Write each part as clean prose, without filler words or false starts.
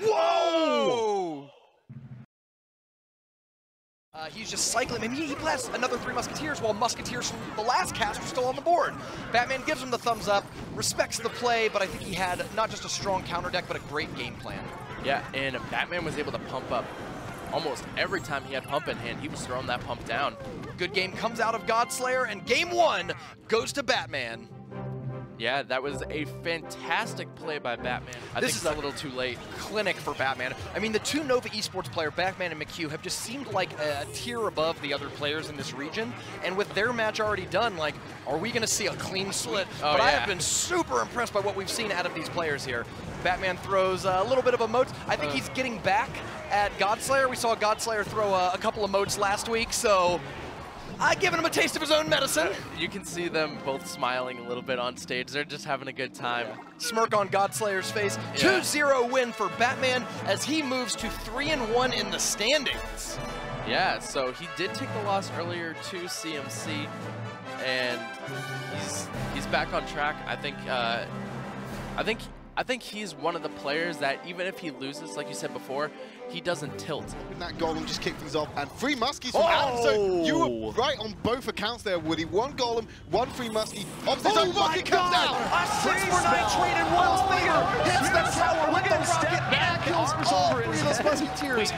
Whoa! He's just cycling, and he blasts another 3 Musketeers while Musketeers from the last cast are still on the board. Batman gives him the thumbs up, respects the play, but I think he had not just a strong counter deck, but a great game plan. Yeah, and Batman was able to pump up almost every time he had pump in hand. He was throwing that pump down. Good game comes out of Godslayer, and game 1 goes to Batman. Yeah, that was a fantastic play by Batman. I think it's a little too late. Clinic for Batman. I mean, the two Nova esports player, Batman and McHugh, have just seemed like a tier above the other players in this region. And with their match already done, like, are we going to see a clean split? Oh, but yeah. I have been super impressed by what we've seen out of these players here. Batman throws a little bit of a moat. I think he's getting back at Godslayer. We saw Godslayer throw a couple of moats last week, so I've given him a taste of his own medicine. You can see them both smiling a little bit on stage. They're just having a good time. Smirk on Godslayer's face. 2-0 win for Batman as he moves to 3-1 in the standings. Yeah, so he did take the loss earlier to CMC, and he's back on track. I think he's one of the players that even if he loses, like you said before, he doesn't tilt. And that golem just kicked things off, and 3 muskies from Adam. So you were right on both accounts there, Woody. 1 golem, 1 free muskie. Opposite side rocket comes down. A 6-for-9 trade and Royale's leader hits the tower with the rocket and kills all 3 of those musketeers.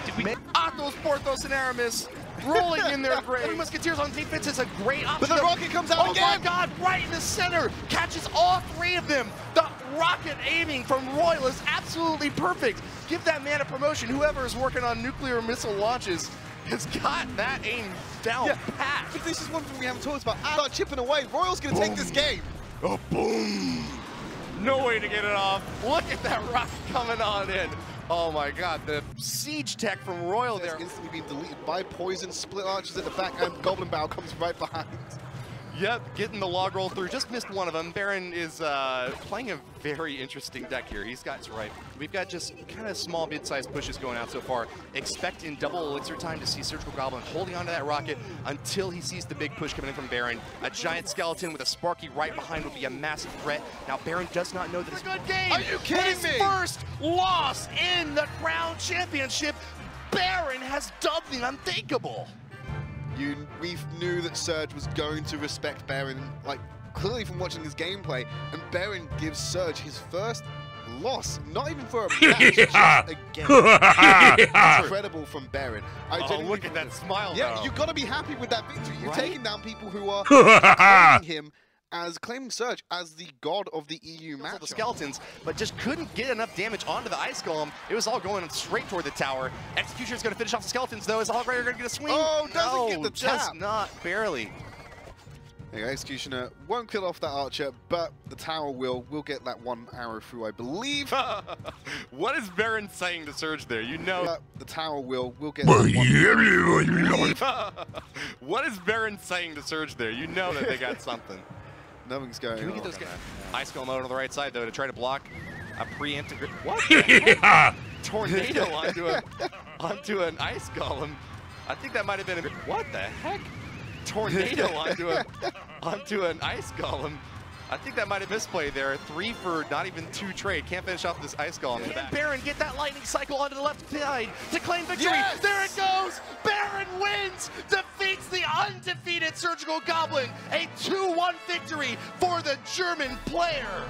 Athos, Porthos, and Aramis rolling in their grave. Musketeers on defense is a great option. But the rocket comes out again. Oh my God, right in the center. Catches all 3 of them. The rocket aiming from Royale is absolutely perfect. Give that man a promotion. Whoever is working on nuclear missile launches has got that aim down pat. But this is one thing we haven't talked about. Start chipping away. Royale's going to take this game. Oh, boom. No way to get it off. Look at that rocket coming on in. Oh my God, the siege tech from Royale there. Instantly being deleted by poison. Split archers at the back, and Goblin Bow comes right behind. Yep, getting the log roll through. Just missed one of them. Baron is playing a very interesting deck here. He's got right. We've got just kind of small, mid-sized pushes going out so far. Expect in double elixir time to see Surgical Goblin holding onto that rocket until he sees the big push coming in from Baron. A giant skeleton with a Sparky right behind would be a massive threat. Now Baron does not know that it's a good game. Are you kidding his me? First loss in the Crown Championship. Baron has done the unthinkable. We knew that Surge was going to respect Baron, like, clearly from watching his gameplay, and Baron gives Surge his first loss, not even for a match, just a game. Incredible from Baron. Look at that smile, Yeah, you've got to be happy with that victory. You're taking down people who are claiming Surge as the god of the EU match. The skeletons, but just couldn't get enough damage onto the ice golem. It was all going straight toward the tower. Executioner's going to finish off the skeletons, though. Is Hogrider going to get a swing? Oh, doesn't get the tap. Just not, barely. Yeah, Executioner won't kill off that archer, but the tower will get that 1 arrow through, I believe. What is Baron saying to Surge there? You know. The tower will get that 1. What is Baron saying to Surge there? You know that they got something. Nothing's going on. Can we get those guys? Ice Golem out on the right side, though, to try to block a preemptive. What? Tornado onto an Ice Golem. I think that might have been what the heck? Tornado onto an Ice Golem. I think that might have misplayed there. 3 for not even 2 trade. Can't finish off this Ice Golem. Can Baron get that lightning cycle onto the left side to claim victory? Yes! There it goes! Baron wins! Defeats the undefeated Surgical Goblin. A 2-1 victory for the German player.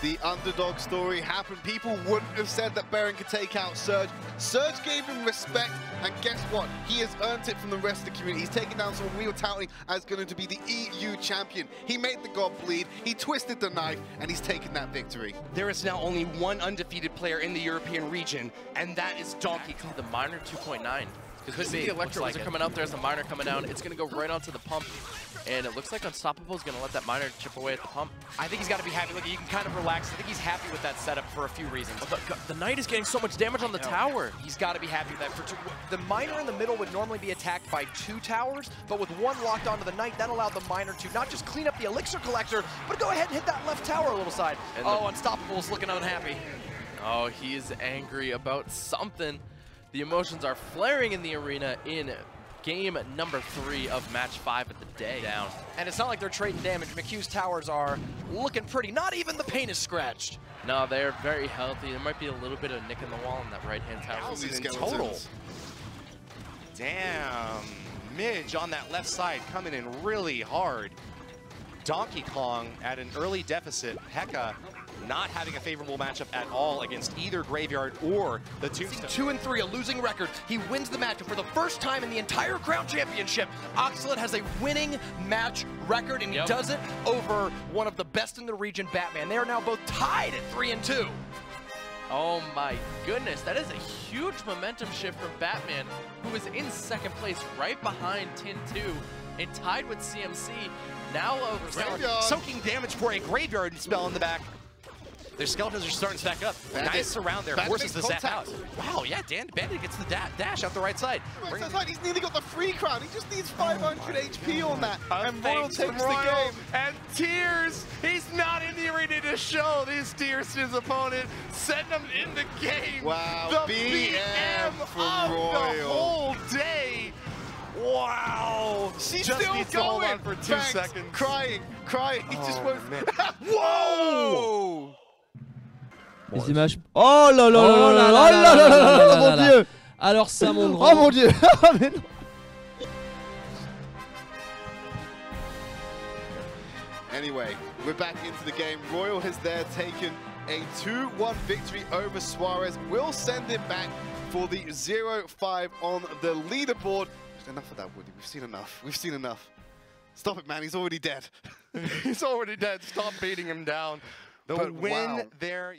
The underdog story happened. People wouldn't have said that Baron could take out Surge. Surge gave him respect, and guess what? He has earned it from the rest of the community. He's taken down someone we were touting as going to be the EU champion. He made the god bleed, he twisted the knife, and he's taken that victory. There is now only 1 undefeated player in the European region, and that is Donkey Kong. The Miner 2.9. Because the Electro Wizard coming out, there's a Miner coming down. It's going to go right onto the pump. And it looks like Unstoppable is going to let that Miner chip away at the pump. I think he's got to be happy. Look, you can kind of relax. I think he's happy with that setup for a few reasons. But the Knight is getting so much damage on the tower. He's got to be happy with that. The Miner in the middle would normally be attacked by 2 towers, but with 1 locked onto the Knight, that allowed the Miner to not just clean up the Elixir Collector, but go ahead and hit that left tower a little side. And Unstoppable's looking unhappy. Oh, he is angry about something. The emotions are flaring in the arena in game number 3 of match 5 of the day down. And it's not like they're trading damage. McHugh's towers are looking pretty. Not even the paint is scratched. No, they're very healthy. There might be a little bit of nick in the wall in that right-hand tower. 1,000 in total. Damn. Midge on that left side coming in really hard. Donkey Kong at an early deficit. Heka not having a favorable matchup at all against either Graveyard or the Tombstone. 2-3, a losing record. He wins the matchup for the first time in the entire Crown Championship. Oxalate has a winning match record, and he does it over one of the best in the region, Batman. They are now both tied at 3-2. Oh my goodness, that is a huge momentum shift from Batman, who is in second place right behind Tin 2 and tied with CMC. Now over soaking damage for a Graveyard spell in the back. Their skeletons are starting to stack up. Nice surround there, forces the zap out. Wow, yeah, Bandit gets the dash out the right side. He's nearly got the free crown. He just needs 500 HP on that. And Royale takes the game. And Tears, he's not in the arena to show these Tears to his opponent. Send him in the game. Wow, the BM from Royale. The whole day. Wow. She's just still needs to hold on for 2 Banks, seconds. Crying. He just won't. Whoa! Les images. Oh là là là là là là là, mon Dieu. Alors ça, mon grand. Oh mon Dieu. Mais non. Anyway, we're back into the game. Royale has there taken a 2-1 victory over Suaareez. We'll send it back for the 0-5 on the leaderboard. Enough of that, Woody. We've seen enough. We've seen enough. Stop it, man. He's already dead. He's already dead. Stop beating him down. The win there.